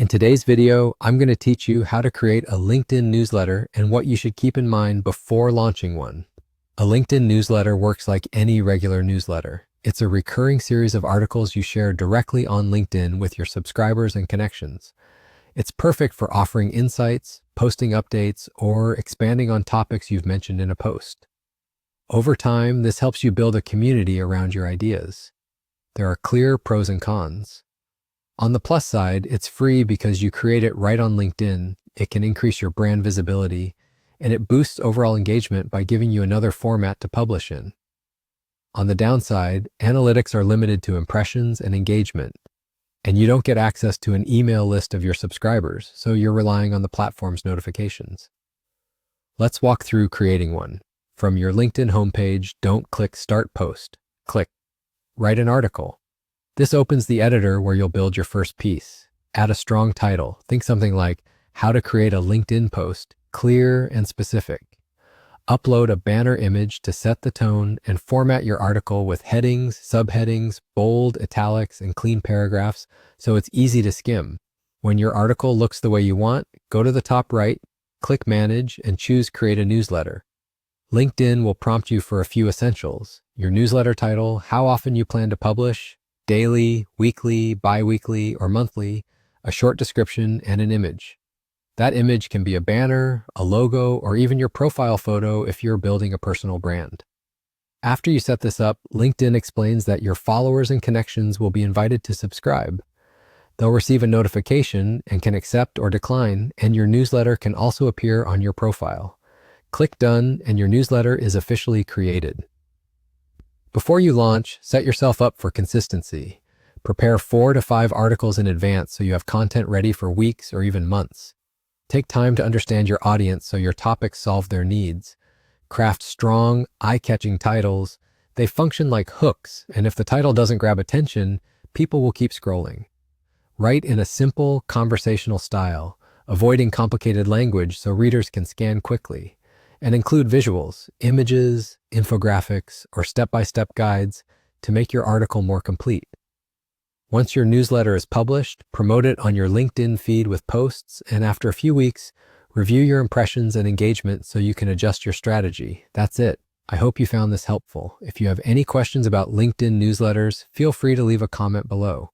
In today's video, I'm going to teach you how to create a LinkedIn newsletter and what you should keep in mind before launching one. A LinkedIn newsletter works like any regular newsletter. It's a recurring series of articles you share directly on LinkedIn with your subscribers and connections. It's perfect for offering insights, posting updates, or expanding on topics you've mentioned in a post. Over time, this helps you build a community around your ideas. There are clear pros and cons. On the plus side, it's free because you create it right on LinkedIn. It can increase your brand visibility, and it boosts overall engagement by giving you another format to publish in. On the downside, analytics are limited to impressions and engagement, and you don't get access to an email list of your subscribers, so you're relying on the platform's notifications. Let's walk through creating one. From your LinkedIn homepage, don't click Start Post. Click Write an Article. This opens the editor where you'll build your first piece. Add a strong title. Think something like How to Create a LinkedIn Post, clear and specific. Upload a banner image to set the tone and format your article with headings, subheadings, bold, italics, and clean paragraphs so it's easy to skim. When your article looks the way you want, go to the top right, click Manage, and choose Create a Newsletter. LinkedIn will prompt you for a few essentials: your newsletter title, how often you plan to publish, daily, weekly, bi-weekly, or monthly, a short description, and an image. That image can be a banner, a logo, or even your profile photo if you're building a personal brand. After you set this up, LinkedIn explains that your followers and connections will be invited to subscribe. They'll receive a notification and can accept or decline, and your newsletter can also appear on your profile. Click Done, and your newsletter is officially created. Before you launch, set yourself up for consistency. Prepare 4 to 5 articles in advance so you have content ready for weeks or even months. Take time to understand your audience so your topics solve their needs. Craft strong, eye-catching titles. They function like hooks, and if the title doesn't grab attention, people will keep scrolling. Write in a simple, conversational style, avoiding complicated language so readers can scan quickly. And include visuals, images, infographics, or step-by-step guides to make your article more complete. Once your newsletter is published, promote it on your LinkedIn feed with posts, and after a few weeks, review your impressions and engagement so you can adjust your strategy. That's it. I hope you found this helpful. If you have any questions about LinkedIn newsletters, feel free to leave a comment below.